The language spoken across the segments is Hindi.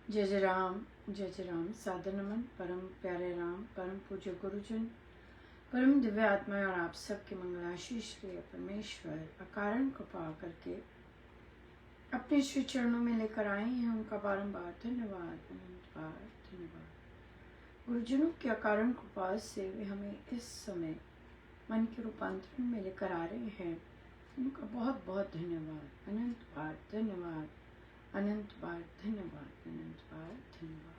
जय जय राम। सादर नमन परम प्यारे राम, परम पूज्य गुरुजन, परम दिव्य आत्मा और आप सबके मंगलाशीष के परमेश्वर अकारण कृपा करके अपने श्री चरणों में लेकर आए हैं। उनका बारंबार धन्यवाद, अनंत बार धन्यवाद। गुरुजनों की अकारण कृपा से वे हमें इस समय मन के रूपांतरण में लेकर आ रहे हैं। उनका बहुत बहुत धन्यवाद, अनंत बार धन्यवाद, अनंत बार धन्यवाद, अनंत बार धन्यवाद।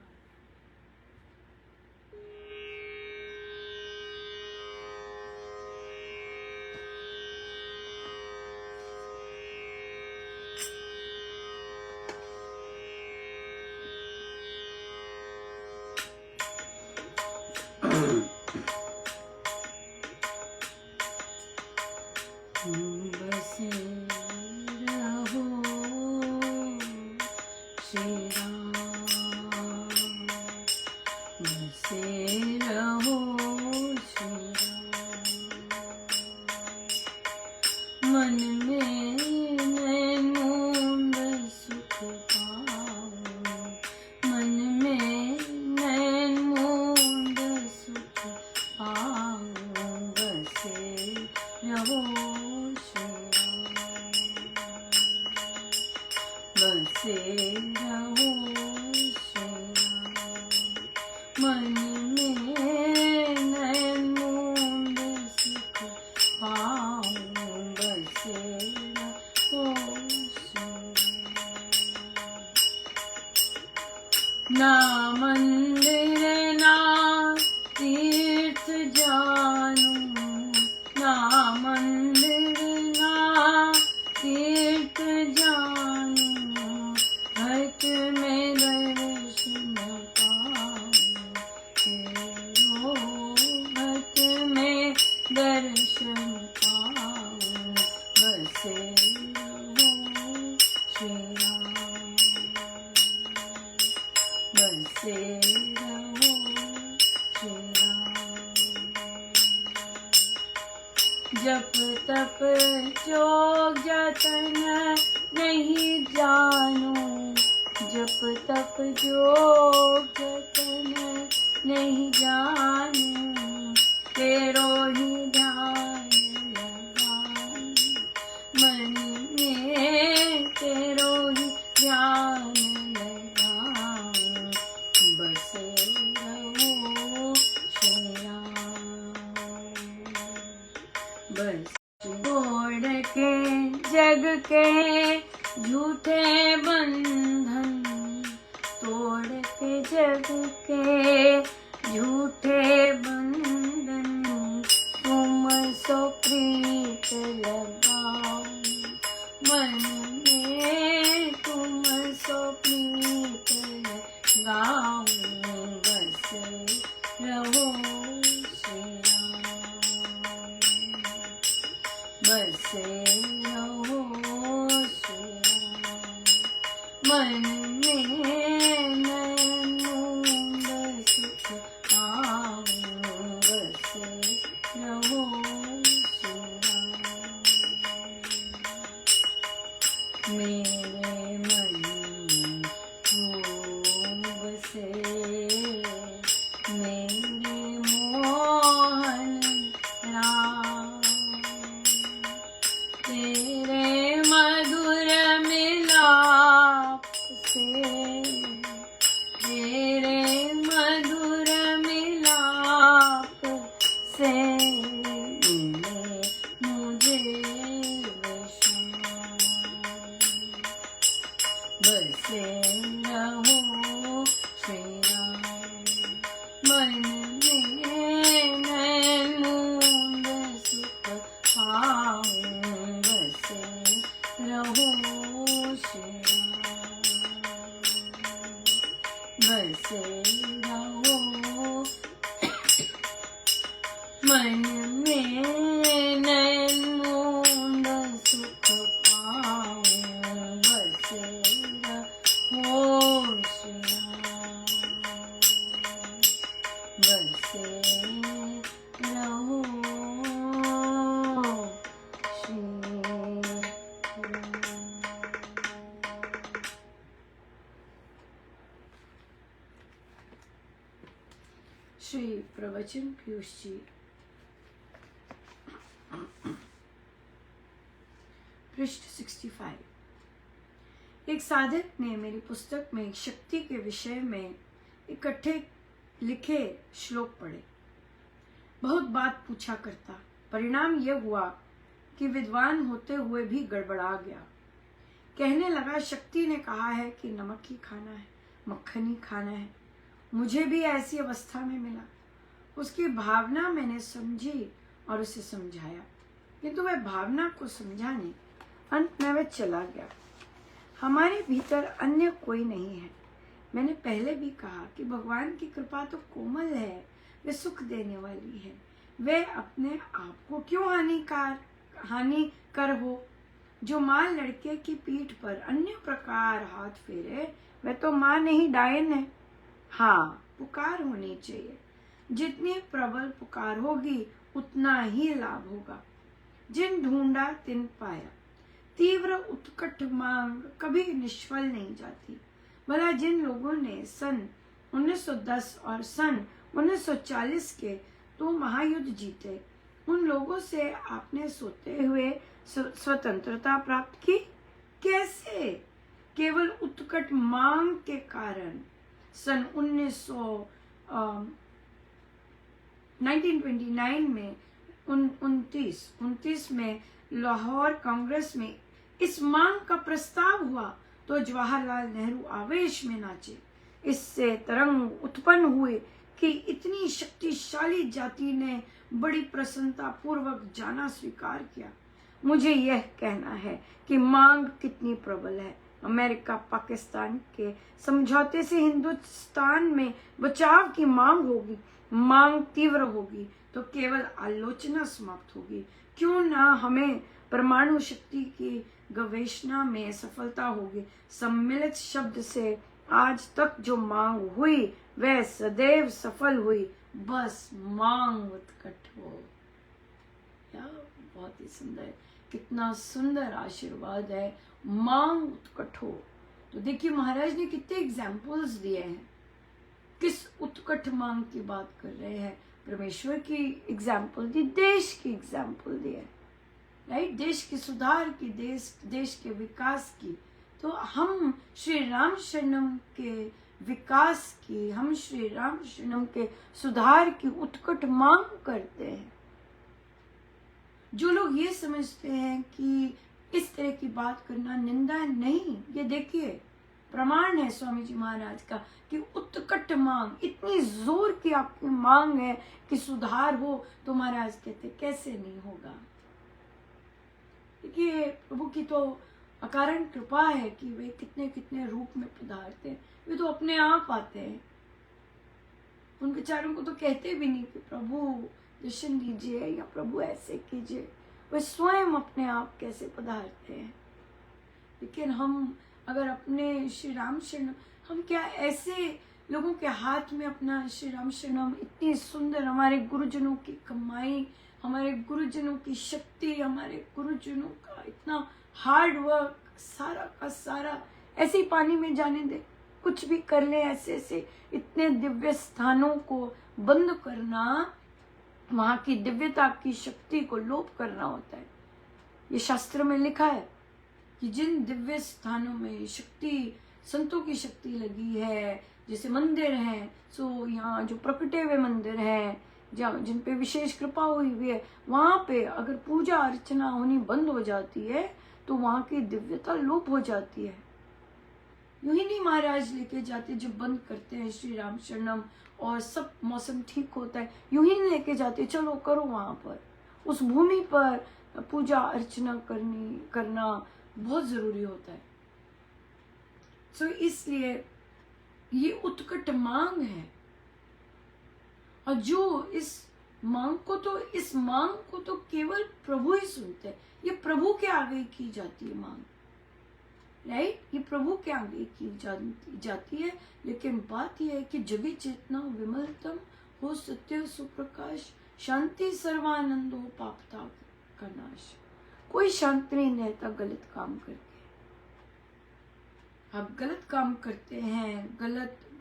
बसे रहो श्री राम, बसे रहो श्री राम, मन में नैनों सुख पाओ, मन में नैनों सुख पाओ, बसे रहो बसे रहो श्री राम, मन में नैनों सुख पाओ, बसे रहो श्री राम। ना मंदिर ना तीर्थ जानू, ना मंदिर ना तीर्थ जानू, भक्त में दर्शन पाऊं तेरो, भक्त में दर्शन पाऊं, बसे रहो श्री राम, बसे रहो श्री राम। जप तप जोग जतन नहीं जानू, जप तप जोग जतन नहीं जानू, तेरो ही ध्यान लगाऊं, मन में तेरो ही ध्यान लगाऊं, बसे रहो श्री राम, बस तोड़ के जग के झूठे बंधन, तोड़ के जग के झूठे बंधन, तुम सो प्रीत लगाओ, मन में तुम सो प्रीत लगाओ, बसे रहो श्री राम, बसे रहो श्री राम, मन में नैनों सुख पाओ, बसे रहो श्री राम। मेरे मन खूब बसे मेरे मोहन राम, तेरे मधुर मिलाप से, तेरे मधुर मिलाप से मिले मुझे विश्राम, बसे रहो श्री राम, मन में नैनों सुख पाओ, बसे रहो श्री राम, बसे रहो मन में नैनों सुख पाओ, बसे रहो श्री राम, बसे रहो श्री राम। श्री प्रवचन पीयूष जी, पृष्ठ 65। एक साधक ने मेरी पुस्तक में शक्ति के विषय में इकट्ठे लिखे श्लोक पढ़े। बहुत बात पूछा करता, परिणाम यह हुआ कि विद्वान होते हुए भी गड़बड़ा गया। कहने लगा, शक्ति ने कहा है कि नमक ही खाना है, मक्खन ही खाना है। मुझे भी ऐसी अवस्था में मिला। उसकी भावना मैंने समझी और उसे समझाया, किंतु वह भावना को समझा नहीं। अंत में वह चला गया। हमारे भीतर अन्य कोई नहीं है। मैंने पहले भी कहा कि भगवान की कृपा तो कोमल है, वे सुख देने वाली है। वे अपने आप को क्यों हानि कर हो। जो माँ लड़के की पीठ पर अन्य प्रकार हाथ फेरे, वह तो माँ नहीं, डायन है। हाँ, पुकार होनी चाहिए। जितनी प्रबल पुकार होगी उतना ही लाभ होगा। जिन ढूंढा तिन पाया। तीव्र उत्कट मांग कभी निष्फल नहीं जाती। भला जिन लोगों ने सन 1910 और सन 1940 के 2 महायुद्ध जीते, उन लोगों से आपने सोते हुए स्वतंत्रता प्राप्त की? कैसे? केवल उत्कट मांग के कारण। सन 1929 में 29 में लाहौर कांग्रेस में इस मांग का प्रस्ताव हुआ तो जवाहरलाल नेहरू आवेश में नाचे। इससे तरंग उत्पन्न हुए कि इतनी शक्तिशाली जाति ने बड़ी प्रसन्नता पूर्वक जाना स्वीकार किया। मुझे यह कहना है कि मांग कितनी प्रबल है। अमेरिका पाकिस्तान के समझौते से हिंदुस्तान में बचाव की मांग होगी। मांग तीव्र होगी तो केवल आलोचना समाप्त होगी। क्यों ना हमें परमाणु शक्ति की गवेषणा में सफलता होगी। सम्मिलित शब्द से आज तक जो मांग हुई वह सदैव सफल हुई। बस मांग उत्कट हो। या बहुत ही सुंदर, कितना सुंदर आशीर्वाद है, मांग उत्कट हो। तो देखिए महाराज ने कितने एग्जाम्पल्स दिए हैं। किस उत्कट मांग की बात कर रहे हैं? परमेश्वर की एग्जाम्पल दी, देश की एग्जाम्पल दी है, राइट? देश के सुधार की, देश के विकास की। तो हम श्री राम शरणम के विकास की, हम श्री राम शरणम के सुधार की उत्कट मांग करते हैं। जो लोग ये समझते हैं कि इस तरह की बात करना निंदा नहीं, ये देखिए प्रमाण है स्वामी जी महाराज का कि उत्कट मांग, इतनी जोर की आपकी मांग है कि सुधार हो, तो महाराज कहते कैसे नहीं होगा। देखिए प्रभु की तो अकारण कृपा है कि वे कितने कितने रूप में पधारते हैं। वे तो अपने आप आते हैं। उन बेचारों को तो कहते भी नहीं कि प्रभु दर्शन दीजिए या प्रभु ऐसे कीजिए। वे स्वयं अपने आप कैसे पधारते हैं। लेकिन हम अगर अपने श्री राम शरणम, हम क्या ऐसे लोगों के हाथ में अपना श्री राम शरणम, इतनी सुंदर हमारे गुरुजनों की कमाई, हमारे गुरुजनों की शक्ति, हमारे गुरुजनों का इतना हार्ड वर्क, सारा का सारा ऐसे ही पानी में जाने दे? कुछ भी कर ले ऐसे ऐसे इतने दिव्य स्थानों को बंद करना, वहां की दिव्यता की शक्ति को लोप करना होता है। ये शास्त्र में लिखा है कि जिन दिव्य स्थानों में शक्ति, संतों की शक्ति लगी है, जैसे मंदिर हैं, सो यहाँ जो प्रकटे हुए मंदिर हैं, जिन पे विशेष कृपा हुई हुई है, वहां पे अगर पूजा अर्चना होनी बंद हो जाती है तो वहां की दिव्यता लोप हो जाती है। यूं ही नहीं महाराज लेके जाते, जब बंद करते हैं श्री राम शरणम और सब मौसम ठीक होता है, यूं ही नहीं लेके जाते, चलो करो वहां पर, उस भूमि पर पूजा अर्चना करना बहुत जरूरी होता है। सो इसलिए ये उत्कट मांग है। और जो इस मांग को तो केवल प्रभु ही सुनते हैं। ये प्रभु के आगे की जाती है मांग, राइट? ये प्रभु के आगे की जाती है। लेकिन बात यह है कि जगी चेतना विमलतम हो, सत्य सुप्रकाश, शांति सर्वानंद हो, पापता का नाश। कोई शांति नहीं रहता गलत काम करके। आप गलत काम करते हैं,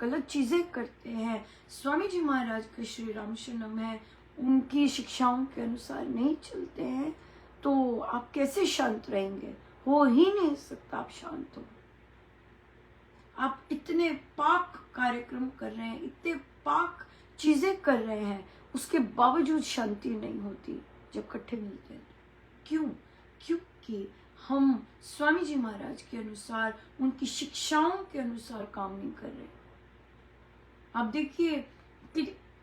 गलत चीजें करते हैं, स्वामी जी महाराज का श्री राम शरणम है, उनकी शिक्षाओं के अनुसार नहीं चलते हैं, तो आप कैसे शांत रहेंगे? हो ही नहीं सकता आप शांत हो। आप इतने पाक कार्यक्रम कर रहे हैं, इतने पाक चीजें कर रहे हैं, उसके बावजूद शांति नहीं होती जब इकट्ठे मिलते हैं। क्यों? क्योंकि हम स्वामी जी महाराज के अनुसार, उनकी शिक्षाओं के अनुसार काम नहीं कर रहे। आप देखिए कि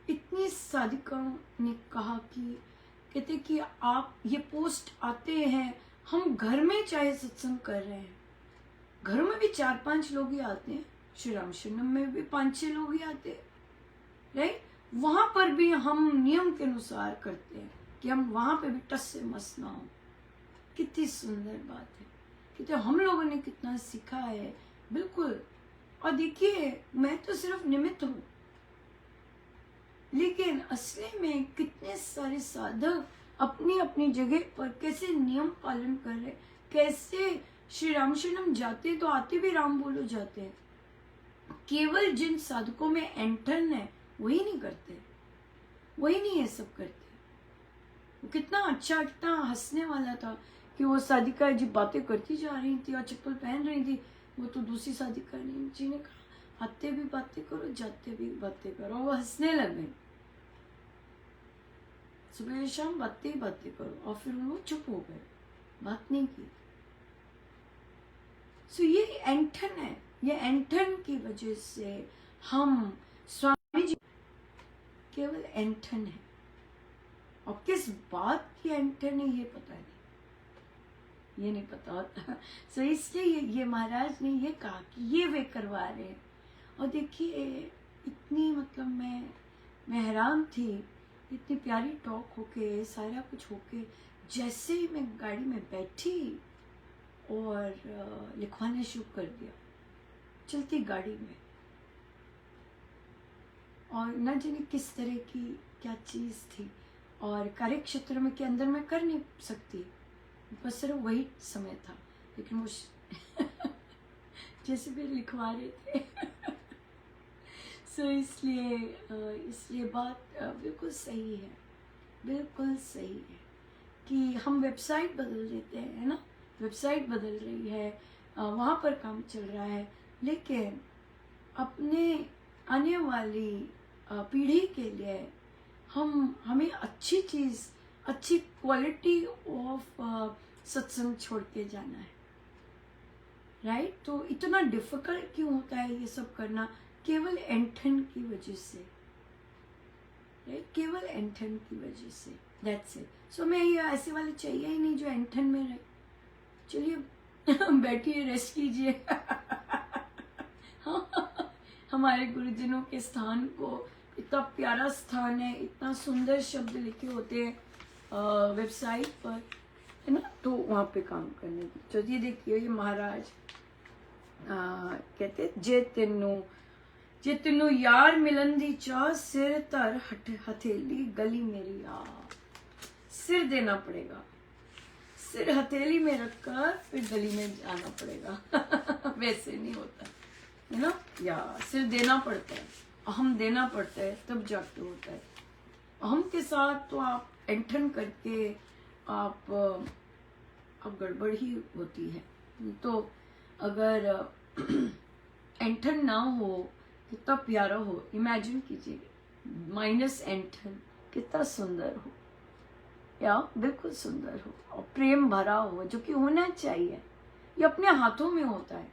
इतनी साधिकाओं ने कहा कि कहते कि आप ये पोस्ट आते हैं, हम घर में चाहे सत्संग कर रहे हैं, घरों में भी 4-5 लोग ही आते हैं, श्री राम शरणम में भी 5-6 लोग ही आते हैं, राइट? वहां पर भी हम नियम के अनुसार करते हैं कि हम वहां पे भी टस से मस ना हो। कितनी सुंदर बात है, कि हम लोगों ने कितना सीखा है, बिल्कुल। और देखिए, मैं तो सिर्फ निमित्त हूं, लेकिन असली में कितने सारे साधक अपनी अपनी जगह पर कैसे नियम पालन कर रहे, कैसे श्री राम शरणम जाते तो आते भी राम बोलो जाते हैं। केवल जिन साधकों में एंटन है वही नहीं करते, वही नहीं ये सब करते। कितना अच्छा, कितना हंसने वाला था कि वो साधिका जी बातें करती जा रही थी और चप्पल पहन रही थी, वो तो दूसरी साधिका जी ने कहा आते भी बातें करो, जाते भी बातें करो, वो हंसने लगे। सुबह शाम बातें करो, और फिर वो चुप हो गए, बात नहीं की। सो ये एंठन है, ये एंठन की वजह से हम स्वामी जी केवल एंठन है, और किस बात की एंठन है ये पता नहीं, ये नहीं पता होता। सो इसलिए ये महाराज ने ये कहा कि ये वे करवा रहे हैं। और देखिए, इतनी मतलब मैं हैरान थी, इतनी प्यारी टॉक होके, सारा कुछ होके, जैसे ही मैं गाड़ी में बैठी और लिखवाने शुरू कर दिया चलती गाड़ी में, और न जाने किस तरह की क्या चीज़ थी, और कार्य क्षेत्र में के अंदर मैं कर नहीं सकती, बस सिर्फ वही समय था, लेकिन वो जैसे भी लिखवा रहे थे। सो इसलिए बात बिल्कुल सही है, बिल्कुल सही है कि हम वेबसाइट बदल देते हैं, है ना, वेबसाइट बदल रही है, वहाँ पर काम चल रहा है, लेकिन अपने आने वाली पीढ़ी के लिए हमें अच्छी चीज़, अच्छी क्वालिटी ऑफ सत्संग छोड़ के जाना है, राइट? तो इतना डिफिकल्ट क्यों होता है ये सब करना? केवल एंठन की वजह से, राइट? केवल एंठन की वजह से, दैट्स इट। सो मैं ये ऐसे वाले चाहिए ही नहीं जो एंठन में रहे। चलिए बैठिए, रेस्ट कीजिए। हमारे गुरुजनों के स्थान को, इतना प्यारा स्थान है, इतना सुंदर शब्द लिखे होते हैं वेबसाइट पर, है ना, तो वहाँ पे काम करने की। तो ये देखिए, ये महाराज कहते जे तेनू यार मिलन दी चाह, सिर तर हथेली गली मेरी आ। सिर देना पड़ेगा, सिर हथेली में रखकर फिर गली में जाना पड़ेगा। वैसे नहीं होता, है ना, या सिर देना पड़ता है, अहम देना पड़ता है, तब जाके होता है। अहम के साथ तो आप एंठन करके आप गड़बड़ ही होती है। तो अगर एंठन ना हो, कितना प्यारा हो, इमेजिन कीजिए, माइनस एंठन, कितना सुंदर हो, या बिल्कुल सुंदर हो, और प्रेम भरा हो, जो कि होना चाहिए। ये अपने हाथों में होता है,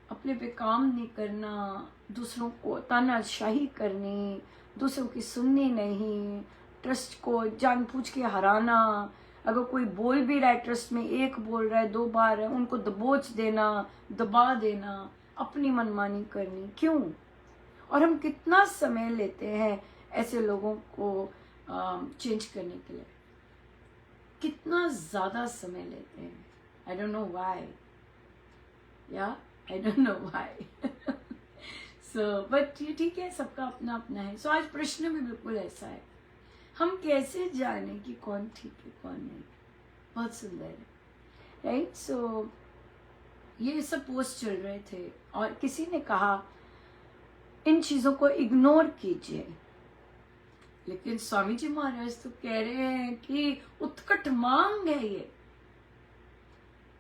अपने पे काम नहीं करना, दूसरों को तानाशाही करनी, दूसरों की सुननी नहीं, ट्रस्ट को जानबूझ के हराना। अगर कोई बोल भी रहा है ट्रस्ट में, एक बोल रहा है, 2 बार है, उनको दबोच देना, दबा देना, अपनी मनमानी करनी। क्यों? और हम कितना समय लेते हैं ऐसे लोगों को चेंज करने के लिए, कितना ज्यादा समय लेते हैं। आई डोंट नो व्हाई, या I don't know why. So but ये ठीक है, सबका अपना अपना है। सो आज प्रश्न भी बिल्कुल ऐसा है, हम कैसे जाने कि कौन ठीक है कौन नहीं। बहुत सुंदर है, राइट? सो ये सब पोस्ट चल रहे थे और किसी ने कहा इन चीजों को इग्नोर कीजिए, लेकिन स्वामी जी महाराज तो कह रहे हैं कि उत्कट मांग है ये।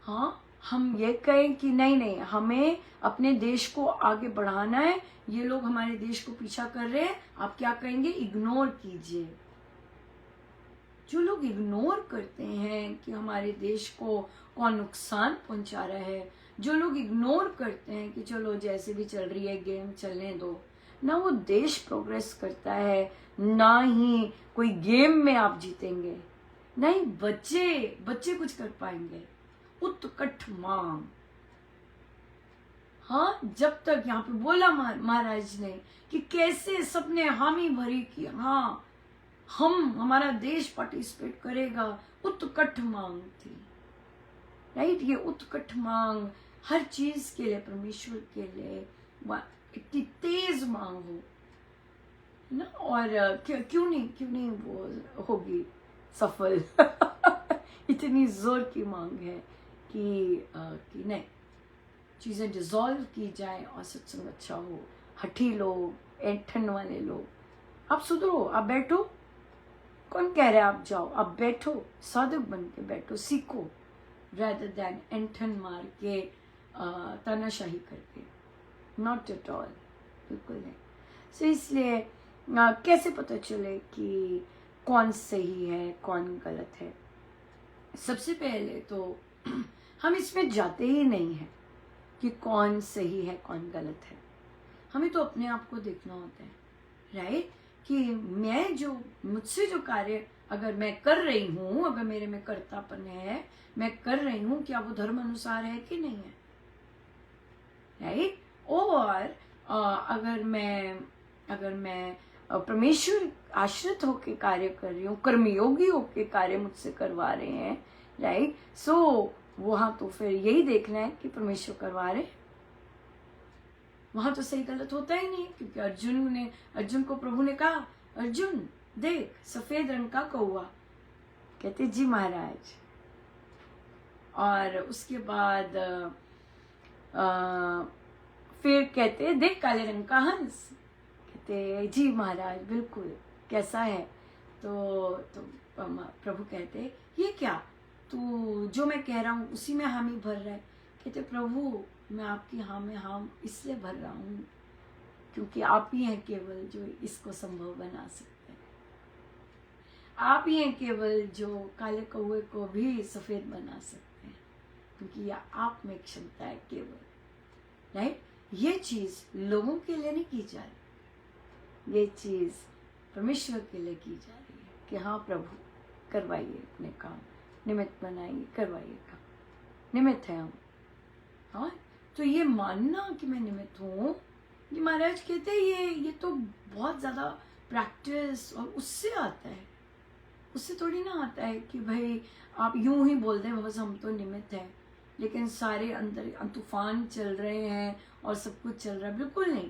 हाँ, हम ये कहें कि नहीं नहीं, हमें अपने देश को आगे बढ़ाना है, ये लोग हमारे देश को पीछा कर रहे हैं, आप क्या कहेंगे? इग्नोर कीजिए। जो लोग इग्नोर करते हैं कि हमारे देश को कौन नुकसान पहुंचा रहा है, जो लोग इग्नोर करते हैं कि चलो जैसे भी चल रही है गेम चलने दो, ना वो देश प्रोग्रेस करता है, ना ही कोई गेम में आप जीतेंगे, ना ही बच्चे कुछ कर पाएंगे। उत्कट मांग। हाँ, जब तक यहाँ पे बोला महाराज ने कि कैसे सबने हामी भरी कि हाँ हमारा देश पार्टिसिपेट करेगा, उत्कट मांग थी, राइट। ये उत्कट मांग हर चीज के लिए, परमेश्वर के लिए इतनी तेज मांग हो ना, और क्यों नहीं वो होगी सफल। इतनी जोर की मांग है कि नहीं, चीजें डिसॉल्व की जाए और सत्संग अच्छा हो। हठी लोग, ऐंठन वाले लोग, आप सुधरो, आप बैठो। कौन कह रहा है आप जाओ? आप बैठो, साधक बन के बैठो, सीखो, rather than ऐंठन मार के तानाशाही करके। नॉट एट ऑल, बिल्कुल नहीं। सो इसलिए कैसे पता चले कि कौन सही है कौन गलत है? सबसे पहले तो हम इसमें जाते ही नहीं हैं कि कौन सही है कौन गलत है। हमें तो अपने आप को देखना होता है, राइट, कि मैं जो मुझसे जो कार्य अगर मैं कर रही हूं, अगर मेरे में कर्तापन है, मैं कर रही हूं, क्या वो धर्म अनुसार है कि नहीं है, राइट। और अगर मैं परमेश्वर आश्रित होके कार्य कर रही हूँ, कर्मयोगी होके कार्य मुझसे करवा रहे हैं, राइट, सो वहां तो फिर यही देखना है कि परमेश्वर करवा रहे। वहां तो सही गलत होता ही नहीं, क्योंकि अर्जुन को प्रभु ने कहा, अर्जुन देख सफेद रंग का कौवा, कहते जी महाराज। और उसके बाद फिर कहते देख काले रंग का हंस, कहते जी महाराज बिल्कुल, कैसा है? तो प्रभु कहते ये क्या, तू जो मैं कह रहा हूँ उसी में हामी भर रहा है? कहते प्रभु मैं आपकी हाँ में हाँ इसलिए भर रहा हूँ क्योंकि आप ही हैं केवल जो इसको संभव बना सकते हैं। आप ही हैं केवल जो काले कौवे को भी सफेद बना सकते हैं, क्योंकि यह आप में क्षमता है केवल, राइट। ये चीज लोगों के लिए नहीं की जा रही, ये चीज परमेश्वर के लिए की जा रही है कि हाँ प्रभु करवाइए अपने काम, निमित्त बनाइए, करवाइए काम, निमित्त है हम। हाँ, तो ये मानना कि मैं निमित्त हूँ, ये महाराज कहते हैं ये तो बहुत ज्यादा प्रैक्टिस और उससे आता है, उससे थोड़ी ना आता है कि भाई आप यूं ही बोल दें बस हम तो निमित्त हैं, लेकिन सारे अंदर तूफान चल रहे हैं और सब कुछ चल रहा है। बिल्कुल नहीं,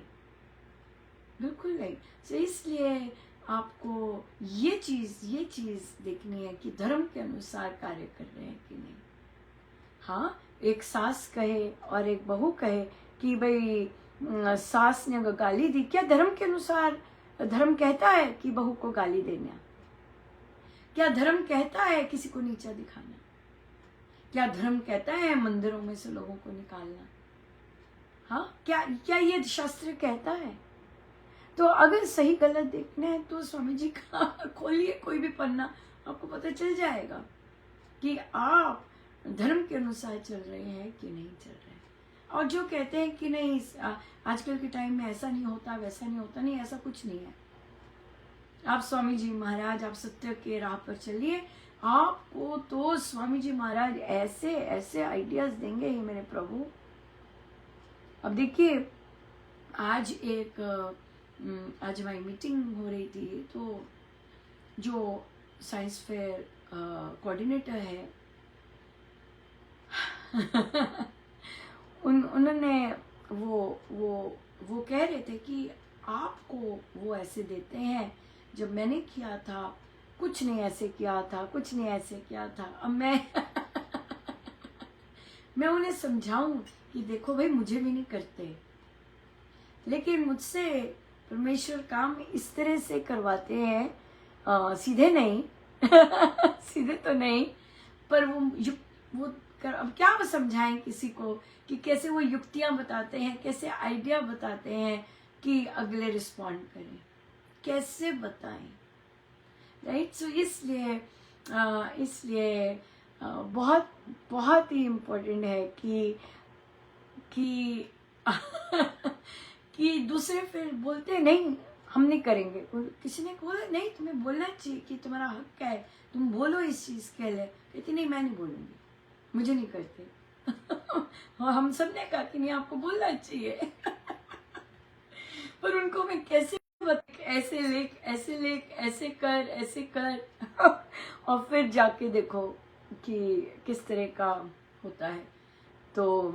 बिल्कुल नहीं। तो इसलिए आपको ये चीज देखनी है कि धर्म के अनुसार कार्य कर रहे हैं कि नहीं। हाँ, एक सास कहे और एक बहू कहे कि भाई सास ने गाली दी, क्या धर्म के अनुसार धर्म कहता है कि बहू को गाली देना? क्या धर्म कहता है किसी को नीचा दिखाना? क्या धर्म कहता है मंदिरों में से लोगों को निकालना? हाँ, क्या ये शास्त्र कहता है? तो अगर सही गलत देखना है तो स्वामी जी का खोलिए कोई भी पन्ना, आपको पता चल जाएगा कि आप धर्म के अनुसार चल रहे हैं कि नहीं चल रहे हैं। और जो कहते हैं कि नहीं आजकल के टाइम में ऐसा नहीं होता, वैसा नहीं होता, नहीं, ऐसा कुछ नहीं है। आप स्वामी जी महाराज, आप सत्य के राह पर चलिए, आपको तो स्वामी जी महाराज ऐसे ऐसे आइडियाज देंगे ही मेरे प्रभु। अब देखिए, आज हमारी मीटिंग हो रही थी, तो जो साइंस फेयर कोऑर्डिनेटर है उन्होंने वो कह रहे थे कि आपको वो ऐसे देते हैं, जब मैंने किया था कुछ नहीं ऐसे किया था, कुछ नहीं ऐसे किया था। अब मैं उन्हें समझाऊं कि देखो भाई मुझे भी नहीं करते, लेकिन मुझसे परमेश्वर काम इस तरह से करवाते हैं, सीधे नहीं सीधे तो नहीं, पर वो अब क्या वो समझाएं किसी को कि कैसे वो युक्तियां बताते हैं, कैसे आइडिया बताते हैं कि अगले रिस्पॉन्ड करें, कैसे बताएं, राइट। सो इसलिए बहुत बहुत ही इम्पोर्टेंट है कि कि दूसरे फिर बोलते हैं नहीं हम नहीं करेंगे, किसी ने बोला नहीं तुम्हें बोलना चाहिए कि तुम्हारा हक है, तुम बोलो इस चीज के लिए, कहती नहीं मैं नहीं बोलूंगी, मुझे नहीं करते और हम सब ने कहा कि नहीं आपको बोलना चाहिए पर उनको मैं कैसे ऐसे लेख ऐसे कर और फिर जाके देखो कि किस तरह का होता है। तो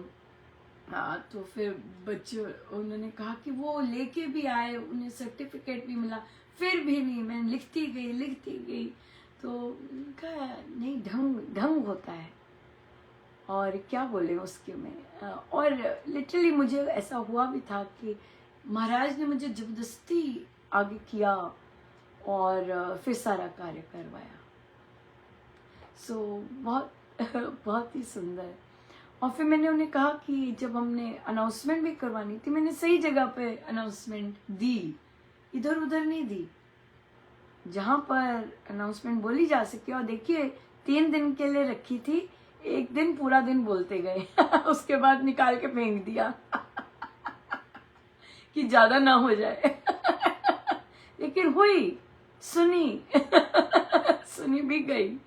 फिर बच्चे उन्होंने कहा कि वो लेके भी आए, उन्हें सर्टिफिकेट भी मिला, फिर भी नहीं, मैं लिखती गई। तो उनका नहीं ढंग होता है, और क्या बोले उसके में। और लिटरली मुझे ऐसा हुआ भी था कि महाराज ने मुझे जबरदस्ती आगे किया और फिर सारा कार्य करवाया। सो बहुत बहुत ही सुंदर। और फिर मैंने उन्हें कहा कि जब हमने अनाउंसमेंट भी करवानी थी, मैंने सही जगह पे अनाउंसमेंट दी, इधर उधर नहीं दी, जहां पर अनाउंसमेंट बोली जा सके। और देखिए 3 दिन के लिए रखी थी, 1 दिन पूरा दिन बोलते गए उसके बाद निकाल के फेंक दिया कि ज्यादा ना हो जाए लेकिन हुई, सुनी भी गई।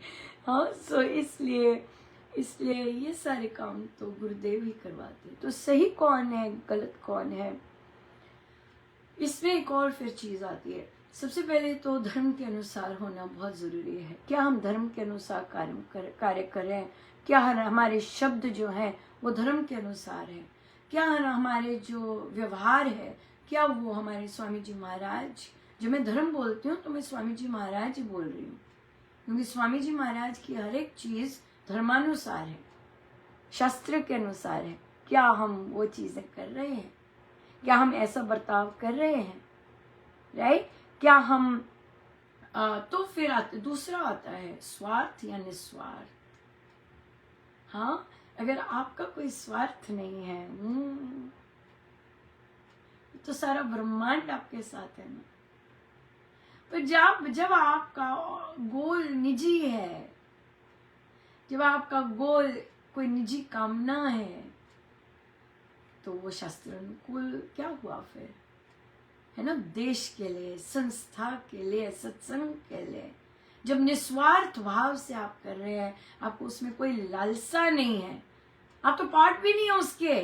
हाँ, सो इसलिए ये सारे काम तो गुरुदेव ही करवाते। तो सही कौन है, गलत कौन है, इसमें एक और फिर चीज आती है। सबसे पहले तो धर्म के अनुसार होना बहुत जरूरी है। क्या हम धर्म के अनुसार कार्य कर रहे हैं? क्या हमारे शब्द जो हैं वो धर्म के अनुसार है? क्या हमारे जो व्यवहार है, क्या वो हमारे स्वामी जी महाराज, जो मैं धर्म बोलती हूँ तो मैं स्वामी जी महाराज ही बोल रही हूँ, क्योंकि स्वामी जी महाराज की हर एक चीज धर्मानुसार है, शास्त्र के अनुसार है। क्या हम वो चीजें कर रहे हैं? क्या हम ऐसा बर्ताव कर रहे हैं? राइट? क्या हम तो फिर दूसरा आता है स्वार्थ या निस्वार्थ। हाँ, अगर आपका कोई स्वार्थ नहीं है तो सारा ब्रह्मांड आपके साथ है ना। पर जब आपका गोल निजी है, जब आपका गोल कोई निजी कामना है, तो वो शास्त्र अनुकूल क्या हुआ फिर, है ना? देश के लिए, संस्था के लिए, सत्संग के लिए। जब निस्वार्थ भाव से आप कर रहे हैं, आपको उसमें कोई लालसा नहीं है, आप तो पार्ट भी नहीं है उसके,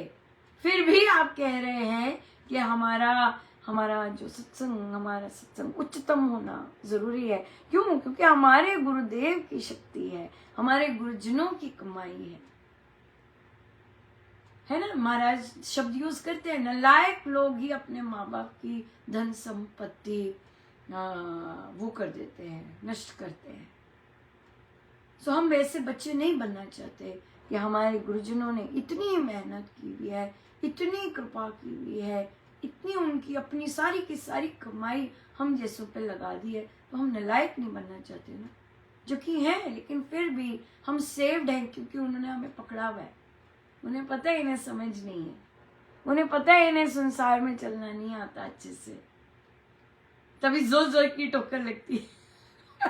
फिर भी आप कह रहे हैं कि हमारा जो सत्संग, हमारा सत्संग उच्चतम होना जरूरी है। क्यों? क्योंकि हमारे गुरुदेव की शक्ति है, हमारे गुरुजनों की कमाई है ना। महाराज शब्द यूज करते हैं, नालायक लोग ही अपने माँ बाप की धन संपत्ति वो कर देते हैं, नष्ट करते हैं। सो हम वैसे बच्चे नहीं बनना चाहते कि हमारे गुरुजनों ने इतनी मेहनत की हुई है, इतनी कृपा की हुई है, इतनी उनकी अपनी सारी की सारी कमाई हम जैसों पे लगा दी है, तो हम नालायक नहीं बनना चाहते ना, जो कि हैं, लेकिन फिर भी हम सेव्ड हैं क्योंकि उन्होंने हमें पकड़ा हुआ है। उन्हें पता है इन्हें समझ नहीं है, उन्हें पता है इन्हें संसार में चलना नहीं आता अच्छे से, तभी जोर जोर की टोकर लगती है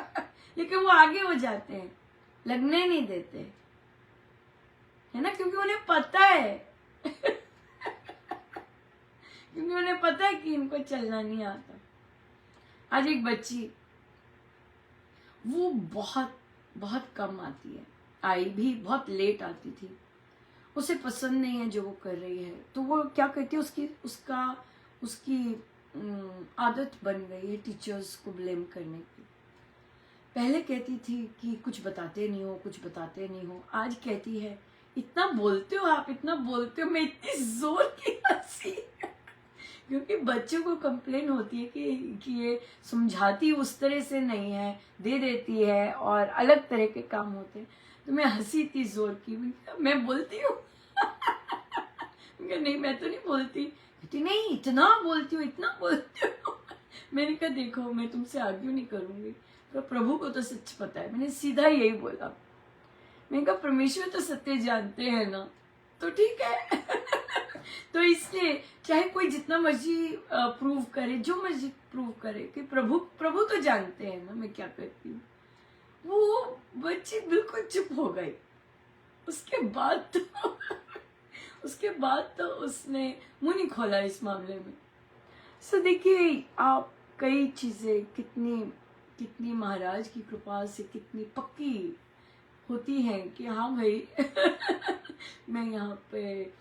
लेकिन वो आगे हो जाते हैं, लगने नहीं देते, है ना, क्योंकि उन्हें पता है क्योंकि उन्हें पता है कि इनको चलना नहीं आता। आज एक बच्ची, वो बहुत बहुत कम आती है, आई भी बहुत लेट आती थी, उसे पसंद नहीं है जो वो कर रही है, तो वो क्या करती है, उसकी आदत बन गई है टीचर्स को ब्लेम करने की। पहले कहती थी कि कुछ बताते नहीं हो, आज कहती है इतना बोलते हो आप, इतना बोलते हो, मैं इतनी जोर की हंसी क्योंकि बच्चों को कंप्लेन होती है कि ये समझाती उस तरह से नहीं है, दे देती है और अलग तरह के काम होते हैं। तो मैं हंसी थी जोर की, मैं बोलती हूँ नहीं मैं तो नहीं बोलती। कहती नहीं इतना बोलती हूँ, इतना बोलती हूँ। मैंने कहा देखो मैं तुमसे आर्ग्यू नहीं करूंगी, पर प्रभु को तो सच पता है। मैंने सीधा यही बोला। मैंने कहा परमेश्वर तो सत्य जानते हैं ना, तो ठीक है। तो इसलिए चाहे कोई जितना मर्जी प्रूव करे, जो मर्जी प्रूव करे, कि प्रभु प्रभु तो जानते हैं ना मैं क्या करती हूँ। वो बच्ची बिल्कुल चुप हो गई। उसके बाद तो उसके बाद तो उसने मुंह नहीं खोला इस मामले में। सो देखिए आप, कई चीजें कितनी कितनी महाराज की कृपा से कितनी पक्की होती हैं कि हाँ भाई मैं यहाँ पे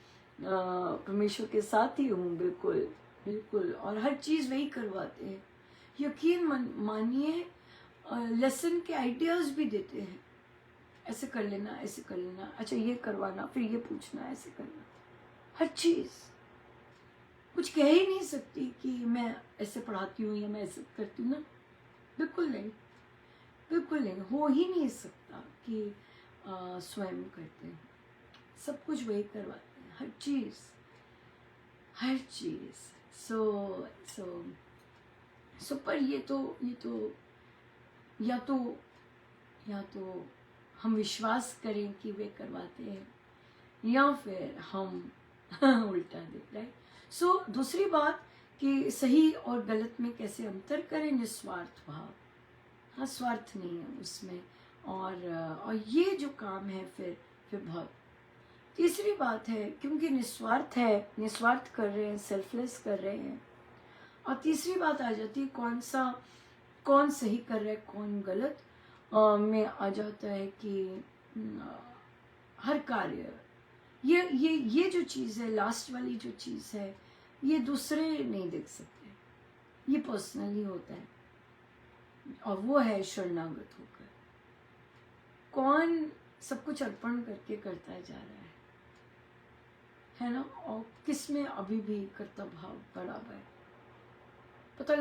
परमेश्वर के साथ ही हूँ, बिल्कुल बिल्कुल। और हर चीज वही करवाते हैं। यकीन मानिए लेसन के आइडियाज भी देते हैं, ऐसे कर लेना, ऐसे कर लेना, अच्छा ये करवाना, फिर ये पूछना, ऐसे करना। हर चीज कुछ कह ही नहीं सकती कि मैं ऐसे पढ़ाती हूँ या मैं ऐसे करती हूँ ना, बिल्कुल नहीं, बिल्कुल नहीं, हो ही नहीं सकता कि स्वयं करते हैं। सब कुछ वही करवाते हैं, हर चीज हर चीज। सो पर ये तो या तो हम विश्वास करें कि वे करवाते हैं, या फिर हम उल्टा देते हैं। सो दूसरी बात कि सही और गलत में कैसे अंतर करें, निस्वार्थ भाव। हाँ, स्वार्थ नहीं है उसमें। और ये जो काम है फिर बहुत। तीसरी बात है, क्योंकि निस्वार्थ है, निस्वार्थ कर रहे हैं, सेल्फलेस कर रहे हैं। और तीसरी बात आ जाती है कौन सही कर रहा है कौन गलत, में आ जाता है कि हर कार्य, ये जो चीज़ है, लास्ट वाली जो चीज़ है, ये दूसरे नहीं देख सकते, ये पर्सनली होता है। और वो है शरणागत होकर। कौन सब कुछ अर्पण करके करता जा रहा है ना, और किस में अभी भी कर्तव्य भाव बराबर है। पता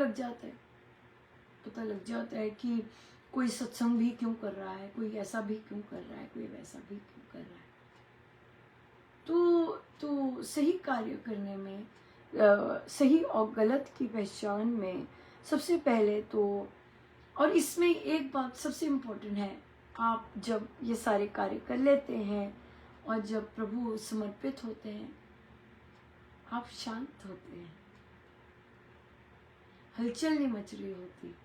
लग जाता है कि कोई सत्संग भी क्यों कर रहा है, कोई ऐसा भी क्यों कर रहा है, कोई वैसा भी क्यों कर रहा है। तो सही कार्य करने में, सही और गलत की पहचान में सबसे पहले तो, और इसमें एक बात सबसे इम्पोर्टेंट है, आप जब ये सारे कार्य कर लेते हैं और जब प्रभु समर्पित होते हैं, आप शांत होते हैं, हलचल नहीं मच रही होती,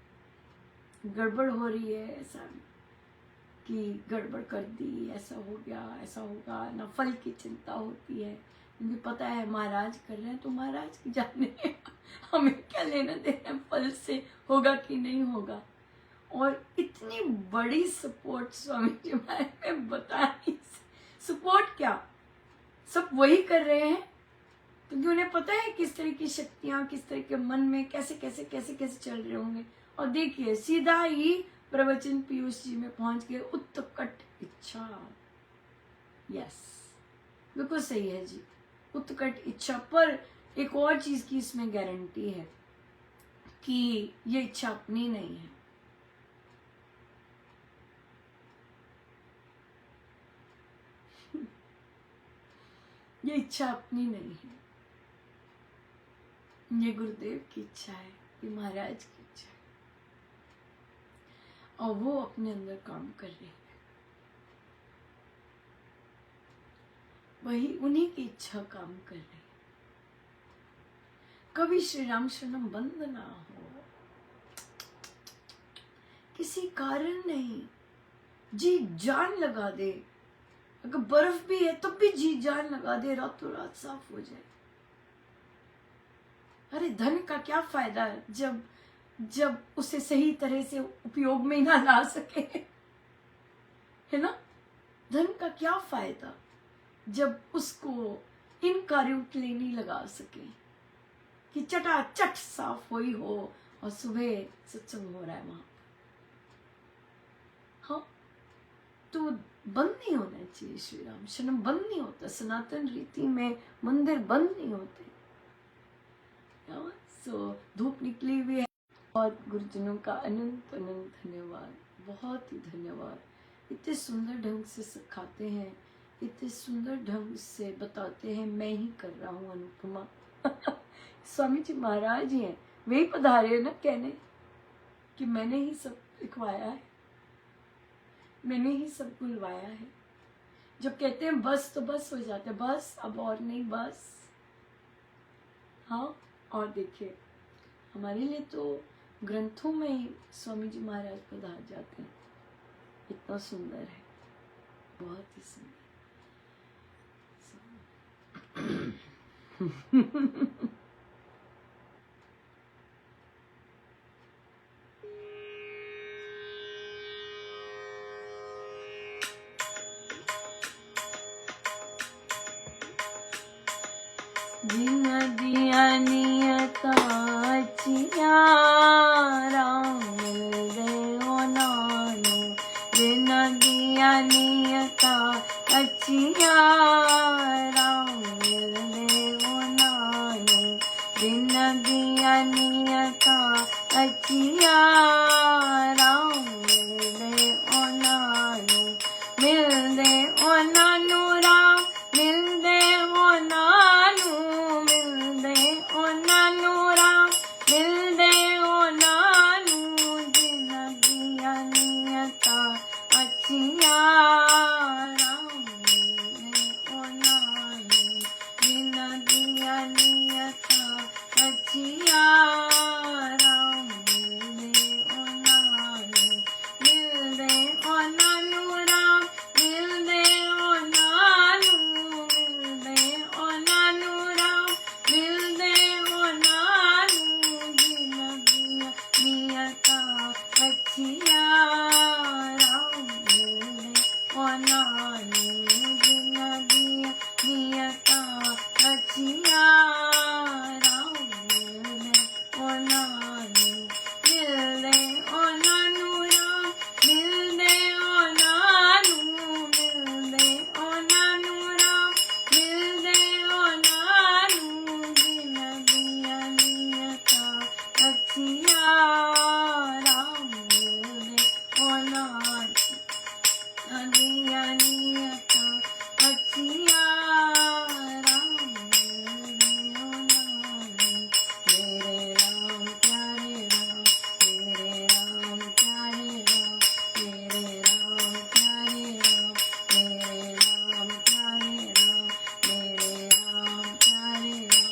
गड़बड़ हो रही है ऐसा कि गड़बड़ कर दी, ऐसा हो गया, ऐसा होगा ना, फल की चिंता होती है, क्योंकि पता है महाराज कर रहे हैं तो महाराज की जाने हमें क्या लेना देना फल से, होगा कि नहीं होगा। और इतनी बड़ी सपोर्ट स्वामी जी मैं बता नहीं, सपोर्ट क्या, सब वही कर रहे हैं क्योंकि उन्हें पता है किस तरह की शक्तियां, किस तरह के मन में कैसे कैसे कैसे कैसे चल रहे होंगे। और देखिए सीधा ही प्रवचन पीयूष जी में पहुंच गए, उत्कट इच्छा। यस, बिल्कुल सही है जी, उत्कट इच्छा। पर एक और चीज की इसमें गारंटी है कि ये इच्छा अपनी नहीं है, ये इच्छा अपनी नहीं है, ये गुरुदेव की इच्छा है, ये महाराज की इच्छा है, और वो अपने अंदर काम कर रहे हैं, वही उन्हीं की इच्छा काम कर रही है। कभी श्री राम शरणम बंद ना हो, किसी कारण नहीं, जी जान लगा दे, अगर बर्फ भी है तब भी जी जान लगा दे, रातों रात साफ हो जाए। अरे धन का क्या फायदा जब उसे सही तरह से उपयोग में ना ला सके, है ना। धन का क्या फायदा जब उसको इन कार्यों के लिए नहीं लगा सके कि चटाचट साफ हो ही हो और सुबह सत्संग हो रहा है वहां। हाँ, तो बंद नहीं होना चाहिए श्री राम शरणम, बंद नहीं होता, सनातन रीति में मंदिर बंद नहीं होते। सो धूप निकली हुई है, और गुरुजनों का अनंत अनंत धन्यवाद, बहुत ही धन्यवाद। इतने सुंदर ढंग से सिखाते हैं, इतने सुंदर ढंग से बताते हैं, मैं ही कर रहा हूँ अनुपमा। स्वामी जी महाराज ही हैं, वही पधारे ना कहने कि मैंने ही सब लिखवाया है, मैंने ही सब बुलवाया है। जब कहते हैं बस तो बस हो जाते, बस अब और नहीं, बस। हाँ, और देखिए हमारे लिए तो ग्रंथों में ही स्वामी जी महाराज पधार जाते हैं। इतना सुंदर है, बहुत ही सुंदर। जिन दिया नियता चिया राम मिल नानु, जिन दिया नियता अचिया राम मिल नानु, जिन दिया नियता अचिया राम मिल नानु, मिल दे ओ नानु राम मिल दे ओ नानु, मिल दे ओ नानु राम मिल दे ओ नानु, जिन दिया नियता अचिया राम मिल दे ओ नानु, जिन दिया नियता अचिया राम मिल दे ओ नानु, मिल दे ओ नानु राम मिल दे ओ नानु, मिल दे ओ नानु राम मिल दे ओ नानु, जिन दिया नियता अचिया राम मिल दे ओ नानु, जिन दिया नियता अचिया राम मिल दे ओ नानु, मिल दे ओ नानु राम मिल दे ओ नानु, मिल दे ओ नानु राम मिल दे ओ नानु, जिन दिया नियता अचिया राम मिल दे ओ नानु, दिया नियता अचिया राम मिल दे ओ नानु, मेरे राम प्यारे राम, मेरे राम प्यारे राम, मेरे राम प्यारे राम, मेरे राम प्यारे राम, मेरे राम प्यारे राम,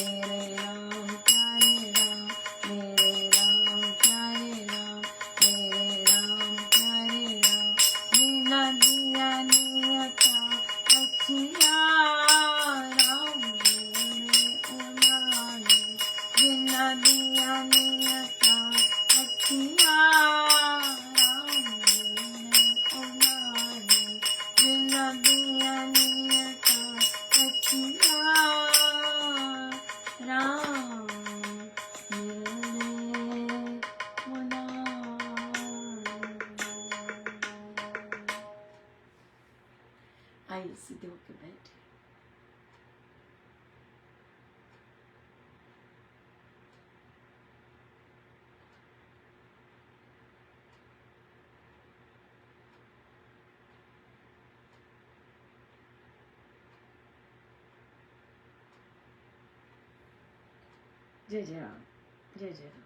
मेरे राम प्यारे राम, मेरे राम प्यारे राम, मेरे राम प्यारे राम, जिन दिया नियता अचिया राम मिल दे ओ नानु, जिन दिया नियता अचिया राम मिल दे ओ नानु, जिन दिया नियता अचिया राम मिल दे ओ नानु। आइए सीधे होके बैठे। जय जय राम, जय जय राम।